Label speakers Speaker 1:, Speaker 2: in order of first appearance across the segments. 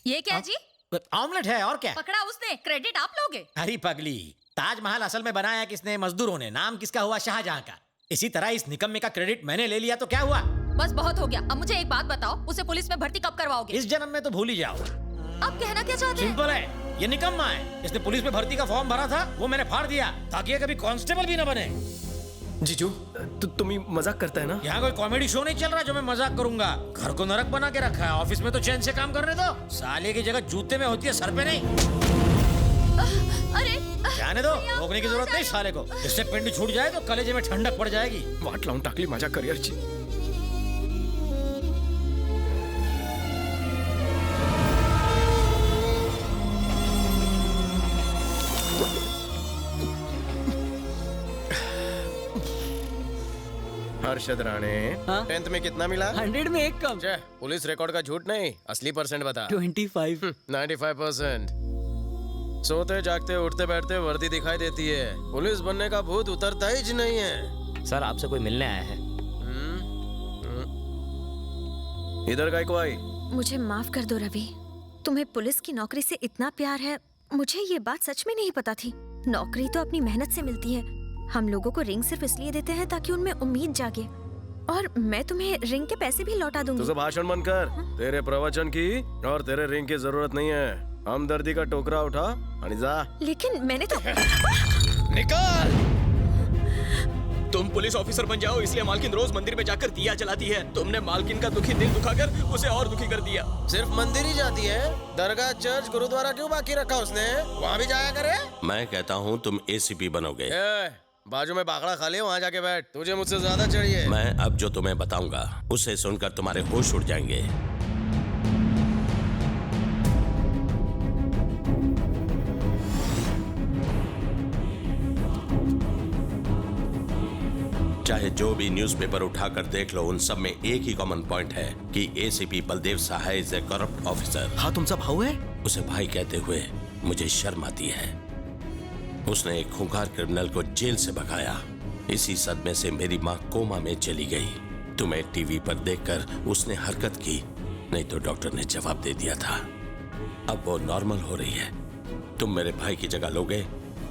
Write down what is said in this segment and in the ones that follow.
Speaker 1: ये क्या जी?
Speaker 2: ऑमलेट है और क्या?
Speaker 1: पकड़ा उसने, क्रेडिट आप लोगे?
Speaker 2: अरे पगली, ताजमहल असल में बनाया किसने? मजदूरों ने। नाम किसका हुआ? शाहजहां का। इसी तरह इस निकम्मे का क्रेडिट मैंने ले लिया तो क्या हुआ?
Speaker 1: बस बहुत हो गया। अब मुझे एक बात बताओ, उसे पुलिस में भर्ती कब करवाओगे?
Speaker 2: इस जन्म में तो भूल ही जाओ।
Speaker 1: आप कहना क्या चाहते हैं?
Speaker 2: सिंपल है, ये निकम्मा है। इसने पुलिस में भर्ती का फॉर्म भरा था, वो मैंने फाड़ दिया ताकि ये कभी कांस्टेबल भी न बने।
Speaker 3: जीजू, तुम ही मजाक करता है ना?
Speaker 2: यहाँ कोई कॉमेडी शो नहीं चल रहा जो मैं मजाक करूंगा। घर को नरक बना के रखा है, ऑफिस में तो चैन से काम करने दो। साले की जगह जूते में होती है, सर पे नहीं।
Speaker 1: अरे
Speaker 2: जाने दो, रोकने की जरूरत नहीं साले को। इससे पिंड छूट जाए तो कलेजे में ठंडक पड़ जाएगी।
Speaker 3: वाट लावून टाकली माझ्या करिअरची। हर्षद राणे, 10th में कितना मिला?
Speaker 4: 100 में एक कम।
Speaker 3: पुलिस रिकॉर्ड का झूठ नहीं, असली परसेंट बता।
Speaker 4: 25।
Speaker 3: 95%। सोते जागते उठते बैठते वर्दी दिखाई देती है, पुलिस बनने का भूत उतरता ही नहीं है।
Speaker 5: सर आपसे कोई मिलने आया है।
Speaker 3: इधर का को आई।
Speaker 6: मुझे माफ कर दो रवि, तुम्हें पुलिस की नौकरी से इतना प्यार है, मुझे ये बात सच में नहीं पता थी। नौकरी तो अपनी मेहनत से मिलती है। हम लोगों को रिंग सिर्फ इसलिए देते हैं ताकि उनमें उम्मीद जागे, और मैं तुम्हें रिंग के पैसे भी लौटा दूंगी।
Speaker 3: तुझे भाषण बंद कर। तेरे प्रवचन की और तेरे रिंग की जरूरत नहीं है। हमदर्दी का टोकरा उठा और जा।
Speaker 6: लेकिन मैंने तो
Speaker 3: निकल।
Speaker 7: तुम पुलिस ऑफिसर बन जाओ, इसलिए मालकिन रोज मंदिर में जाकर दिया जलाती है। तुमने मालकिन का दुखी दिल दुखाकर उसे और दुखी कर दिया।
Speaker 3: सिर्फ मंदिर ही जाती है, दरगाह चर्च गुरुद्वारा क्यों बाकी रखा उसने? वहाँ भी जाया करे।
Speaker 8: मैं कहता हूँ तुम एसीपी बनोगे।
Speaker 3: बाजू में बागड़ा खा ले, वहाँ जाके बैठ। तुझे मुझसे ज्यादा चाहिए।
Speaker 8: मैं अब जो तुम्हें बताऊंगा उसे सुनकर तुम्हारे होश उड़ जाएंगे। चाहे जो भी न्यूज़पेपर उठाकर देख लो, उन सब में एक ही कॉमन पॉइंट है कि ACP Baldev Sahay is a corrupt officer.
Speaker 4: हाँ, तुमचा भाऊ है?
Speaker 8: उसे भाई कहते हुए मुझे शर्म आती है। उसने एक खूंखार क्रिमिनल को जेल से भगाया। इसी सदमे से मेरी माँ कोमा में चली गई। तुम्हें टीवी पर देखकर उसने हरकत की, नहीं तो डॉक्टर ने जवाब दे दिया था। अब वो नॉर्मल हो रही है। तुम मेरे भाई की जगह लोगे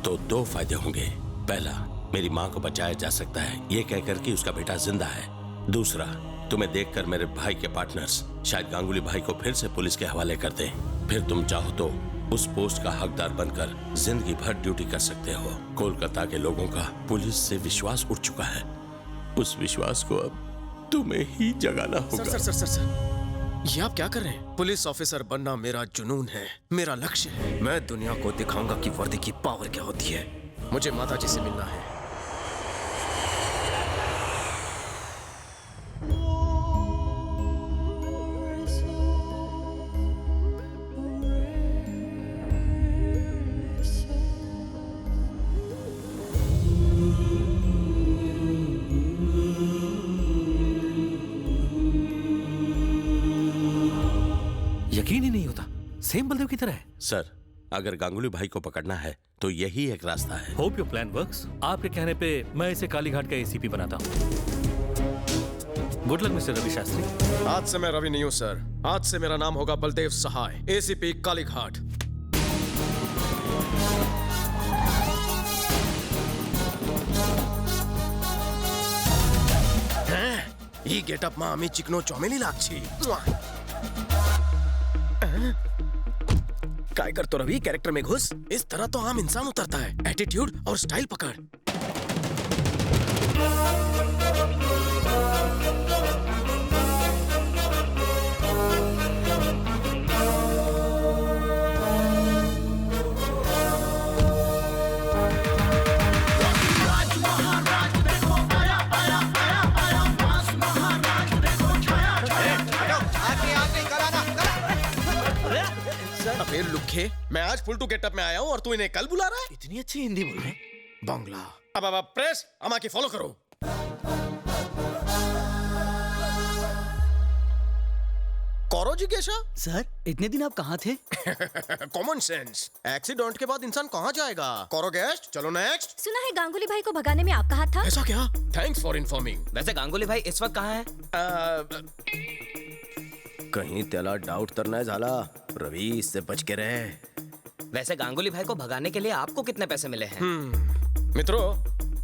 Speaker 8: तो दो फायदे होंगे। पहला, मेरी माँ को बचाया जा सकता है ये कहकर कि उसका बेटा जिंदा है। दूसरा, तुम्हें देखकर मेरे भाई के पार्टनर्स शायद गांगुली भाई को फिर से पुलिस के हवाले कर दें। फिर तुम चाहो तो उस पोस्ट का हकदार बनकर जिंदगी भर ड्यूटी कर सकते हो। कोलकाता के लोगों का पुलिस से विश्वास उठ चुका है। उस विश्वास को अब तुम्हें ही जगाना होगा।
Speaker 3: सर सर सर सर, ये आप क्या कर रहे हैं? पुलिस ऑफिसर बनना मेरा जुनून है, मेरा लक्ष्य है। मैं दुनिया को दिखाऊंगा कि वर्दी की पावर क्या होती है। मुझे माता जी से मिलना है।
Speaker 4: यकीन ही नहीं होता, सेम बलदेव की तरह है।
Speaker 8: सर, अगर गांगुली भाई को पकड़ना है तो यही एक रास्ता है।
Speaker 9: Hope your plan works. आपके कहने पे मैं इसे कालीघाट का एसीपी बनाता हूँ। Good luck mister Ravi Shastri.
Speaker 3: आज से मैं रवि नहीं हूँ सर, आज से मेरा नाम होगा बलदेव सहाय, एसीपी कालीघाट। ये गेटअप में आम्ही चिकनो चौमेली लागछी। काय करतो रवि, कैरेक्टर में घुस। इस तरह तो आम इंसान उतरता है। एटीट्यूड और स्टाइल पकड़। अबे लुखे, मैं आज फुल टू गेटअप में आया हूँ और तू इन्हें कल बुला रहा है?
Speaker 4: इतनी अच्छी हिंदी बोल रहे हैं।
Speaker 3: बांग्ला। अब प्रेस अमा की फॉलो करो। कौरो जिज्ञासा।
Speaker 4: सर, इतने दिन आप कहाँ थे?
Speaker 3: Common sense. एक्सीडेंट के बाद इंसान कहाँ जाएगा? कौरो गेस्ट, चलो नेक्स्ट।
Speaker 6: सुना है गांगुली भाई को भगाने में आपका हाथ था?
Speaker 3: ऐसा क्या? Thanks for informing.
Speaker 5: वैसे गांगुली भाई इस वक्त कहाँ है?
Speaker 3: कहीं त्याला डाउट तर नाही झाला? रवि इससे बच के रहे।
Speaker 5: वैसे गांगुली भाई को भगाने के लिए आपको कितने पैसे मिले हैं?
Speaker 3: मित्रों,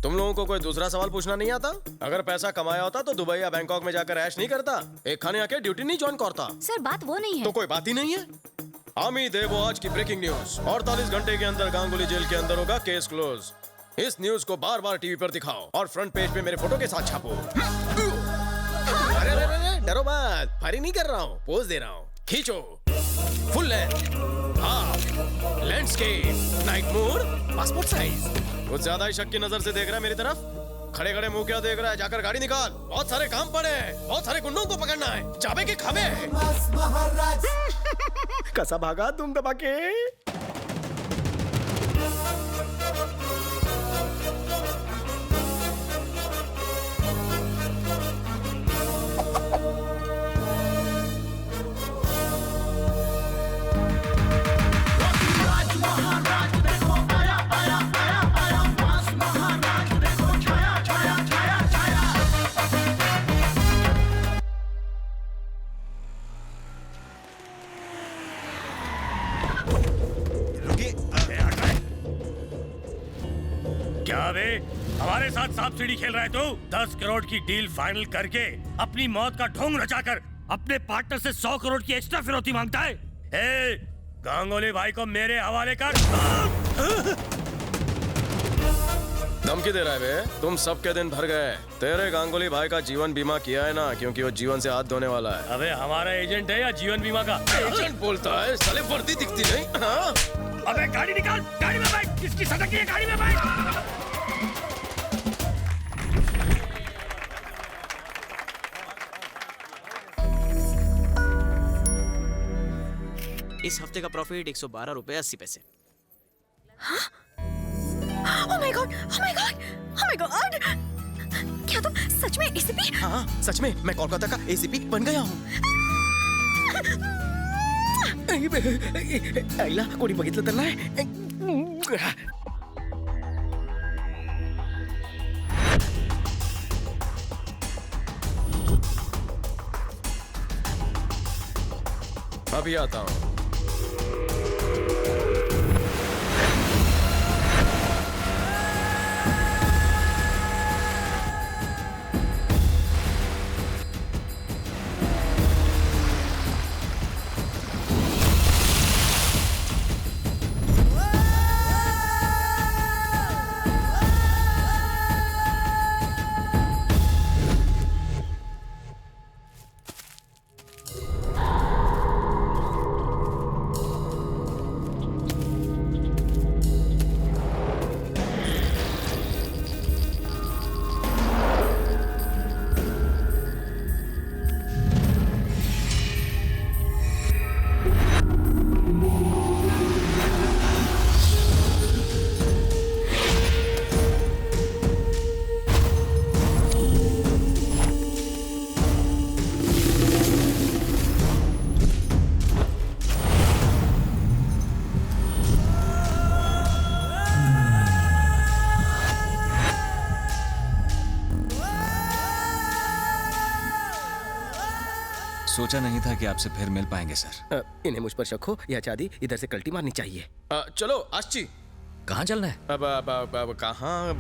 Speaker 3: तुम लोगों को कोई दूसरा सवाल पूछना नहीं आता? अगर पैसा कमाया होता तो दुबई या बैंकॉक में जाकर ऐश नहीं करता, एक खाने आके ड्यूटी नहीं ज्वाइन करता।
Speaker 1: सर बात वो नहीं है।
Speaker 3: तो कोई बात ही नहीं है। आमी देवो आज की ब्रेकिंग न्यूज, 48 घंटे के अंदर गांगुली जेल के अंदर होगा, केस क्लोज। इस न्यूज को बार बार टीवी पर दिखाओ और फ्रंट पेज पे मेरे फोटो के साथ छापो। अरे अरे अरे, डरो मत, फायरिंग नहीं कर रहा हूँ, पोज दे रहा हूँ। खींचो, full length, half, landscape, night mode, passport size. कुछ ज्यादा ही शक की नजर से देख रहा है मेरी तरफ। खड़े खड़े मुंह क्या देख रहा है? जाकर गाड़ी निकाल, बहुत सारे काम पड़े हैं, बहुत सारे गुंडों को पकड़ना है, चाबे के खावे। कैसा भागा तुम दबा के?
Speaker 10: क्या बे, हमारे साथ सांप सीढ़ी खेल रहा है तू? 10 करोड़ की डील फाइनल करके अपनी मौत का ढोंग रचाकर अपने पार्टनर से 100 करोड़ की एक्स्ट्रा फिरौती मांगता है। ए, गांगुली भाई को मेरे हवाले कर।
Speaker 3: धमकी दे रहा है बे? तुम सबके दिन भर गए। तेरे गांगुली भाई का जीवन बीमा किया है ना, क्योंकि वो जीवन से हाथ धोने वाला है।
Speaker 10: अबे हमारा एजेंट है या जीवन बीमा का?
Speaker 3: एजेंट बोलता है, साले वर्दी दिखती नहीं। हाँ?
Speaker 10: अबे गाड़ी निकाल, गाड़ी में बैठ, किसकी सटक है, गाड़ी में बैठ।
Speaker 5: इस हफ्ते का प्रॉफिट 112 रुपए 80 पैसे।
Speaker 6: Oh my God! Oh my God! Oh my God! क्या तुम सच में एसीपी?
Speaker 3: हाँ, सच में मैं कोलकाता का एसीपी बन गया हूँ। आईला कोणी बघितलं तर नाही? अभी आता हूँ।
Speaker 11: सोचा नहीं था कि आपसे फिर मिल पाएंगे सर।
Speaker 3: इन्हें मुझ पर शक हो या चांदी, इधर से कल्टी मारनी चाहिए। चलो आशी,
Speaker 11: कहाँ चलना है?
Speaker 3: अब कहाँ?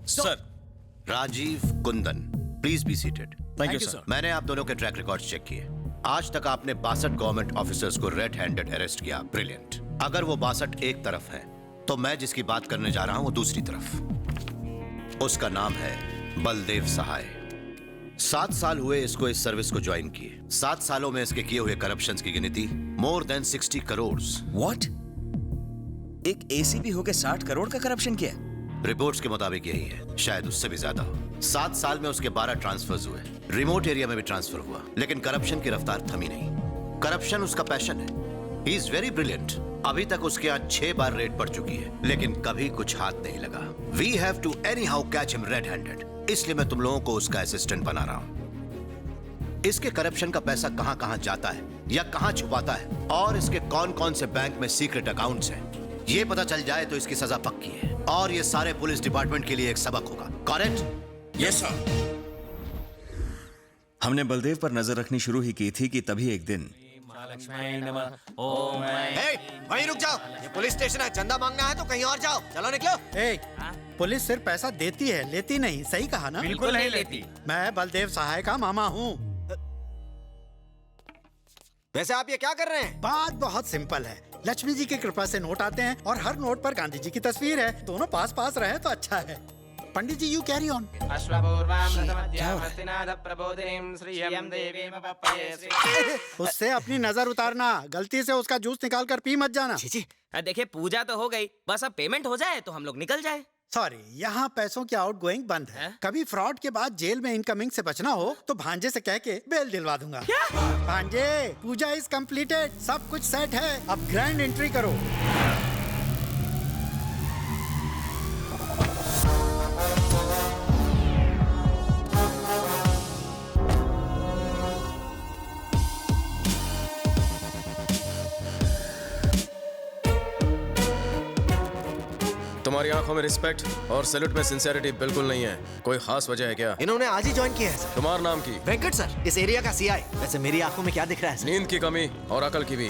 Speaker 12: Sir, Rajiv Kundan, please be seated.
Speaker 3: Thank you sir.
Speaker 12: मैंने आप दोनों के ट्रैक रिकॉर्ड चेक किए। आज तक आपने 62 गवर्नमेंट ऑफिसर्स को रेड हैंडेड अरेस्ट किया। ब्रिलियंट। अगर वो 62 एक तरफ है तो मैं जिसकी बात करने जा रहा हूं वो दूसरी तरफ। उसका नाम है बलदेव सहाय। 7 साल हुए इसको इस सर्विस को ज्वाइन किए। 7 सालों में इसके किए हुए करप्शन की गिनती मोर देन 60 करोड़।
Speaker 11: व्हाट? एक एसीपी होके 60 करोड़ का करप्शन किया?
Speaker 12: रिपोर्ट्स के मुताबिक यही है, शायद उससे भी ज्यादा हो। 7 साल में उसके 12 ट्रांसफर्स हुए। रिमोट एरिया में भी ट्रांसफर हुआ, लेकिन करप्शन की रफ्तार थमी नहीं। करप्शन उसका पैशन है। He is very brilliant. अभी तक उसके यहाँ 6 बार रेड पड़ चुकी है, लेकिन कभी कुछ हाथ नहीं लगा। We have to anyhow catch him red handed. इसलिए मैं तुम लोगों को उसका असिस्टेंट बना रहा हूं। इसके करप्शन का पैसा कहां कहां जाता है या कहां छुपाता है, और इसके कौन कौन से बैंक में सीक्रेट अकाउंट्स हैं, ये पता चल जाए तो इसकी सजा पक्की है। और ये सारे पुलिस डिपार्टमेंट के लिए एक सबक होगा। करेक्ट?
Speaker 11: Yes sir. हमने बलदेव पर नजर रखनी शुरू ही की थी कि तभी एक दिन
Speaker 4: महालक्ष्मी नमः। ओम
Speaker 13: वहीं रुक जाओ, ये पुलिस स्टेशन है, चंदा मांगना है तो कहीं और जाओ, चलो निकलो।
Speaker 14: पुलिस सिर्फ पैसा देती है, लेती नहीं। सही कहा ना?
Speaker 5: बिल्कुल नहीं लेती।
Speaker 14: मैं बलदेव सहाय का मामा हूँ।
Speaker 13: वैसे आप ये क्या कर रहे हैं?
Speaker 14: बात बहुत सिंपल है। लक्ष्मी जी की कृपा से नोट आते हैं और हर नोट पर गांधी जी की तस्वीर है। दोनों पास पास रहे तो अच्छा है। पंडित जी यू कैरी ऑन। उससे अपनी नजर उतारना, गलती से उसका जूस निकाल कर पी मत जाना।
Speaker 5: देखिए पूजा तो हो गई, बस अब पेमेंट हो जाए तो हम लोग निकल जाए।
Speaker 14: सॉरी, यहाँ पैसों की आउटगोइंग बंद है। कभी फ्रॉड के बाद जेल में इनकमिंग से बचना हो तो भांजे से कह के बेल दिलवा दूंगा। भांजे, पूजा इज कंप्लीटेड, सब कुछ सेट है, अब ग्रैंड एंट्री करो।
Speaker 3: तुम्हारी आंखों में रिस्पेक्ट और सैल्यूट में सिंसियरिटी बिल्कुल नहीं है। कोई खास वजह है क्या?
Speaker 13: इन्होंने आज ही ज्वाइन किया है सर।
Speaker 3: तुम्हारा नाम की?
Speaker 13: वेंकट सर, इस एरिया का सीआई। वैसे मेरी आंखों में क्या दिख रहा है सर?
Speaker 3: नींद की कमी और अकल की भी।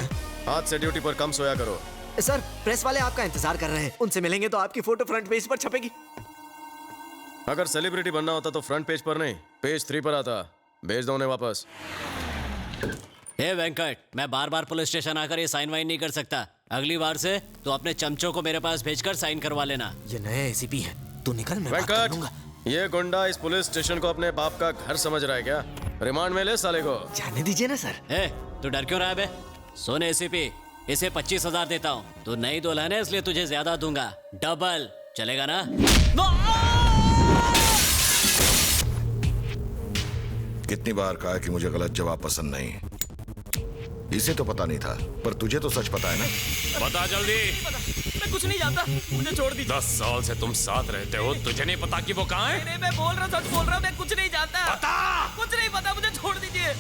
Speaker 3: आज से ड्यूटी पर कम सोया करो।
Speaker 13: सर, प्रेस वाले आपका इंतजार कर रहे हैं, उनसे मिलेंगे तो आपकी फोटो फ्रंट पेज पर छपेगी।
Speaker 3: अगर सेलिब्रिटी बनना होता तो फ्रंट पेज पर नहीं, पेज 3 पर आता। भेज दो उन्हें वापस।
Speaker 15: हे वेंकट, मैं बार बार पुलिस स्टेशन आकर ये साइन वाइन नहीं कर सकता। अगली बार से तो अपने चमचों को मेरे पास भेजकर साइन करवा लेना।
Speaker 13: ये नए एसीपी है, तू निकल, मैं बात कर लूंगा।
Speaker 3: ये गुंडा इस पुलिस स्टेशन को अपने बाप का घर समझ रहा है क्या? रिमांड में ले साले को।
Speaker 13: जाने दीजिए ना सर।
Speaker 15: तू डर क्यों रहा है बे? सुन एसीपी, इसे 25,000 देता हूँ। तू नई दुल्हन है इसलिए तुझे ज्यादा दूंगा, डबल। चलेगा ना?
Speaker 16: कितनी बार कहा कि मुझे गलत जवाब पसंद नहीं। इसे तो पता नहीं था, पर तुझे तो सच पता है ना?
Speaker 7: बता जल्दी।
Speaker 5: मैं कुछ नहीं जानता, मुझे छोड़ दीजिए।
Speaker 7: 10 साल से तुम साथ रहते हो, तुझे नहीं पता कि वो कहाँ है?
Speaker 5: नहीं, मैं बोल रहा, सच बोल रहा, मैं कुछ नहीं जानता।
Speaker 7: बता।
Speaker 5: कुछ नहीं पता, मुझे छोड़ दीजिए।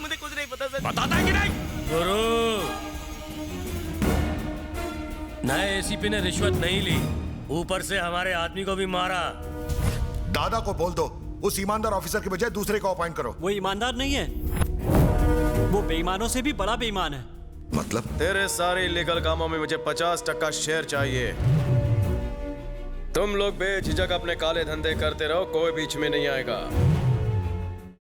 Speaker 5: मुझे कुछ नहीं पता सर।
Speaker 7: बताता है कि नहीं?
Speaker 10: गुरु, नए एसीपी ने रिश्वत नहीं ली, ऊपर से हमारे आदमी को भी मारा।
Speaker 16: दादा को बोल दो, उस ईमानदार ऑफिसर के बजाय दूसरे को अपॉइंट करो।
Speaker 15: वो ईमानदार नहीं है, वो बेईमानों से भी बड़ा बेईमान है।
Speaker 16: मतलब?
Speaker 3: तेरे सारे इलीगल कामों में मुझे 50% शेयर चाहिए। तुम लोग बेझिझक अपने काले धंधे करते रहो, कोई बीच में नहीं आएगा।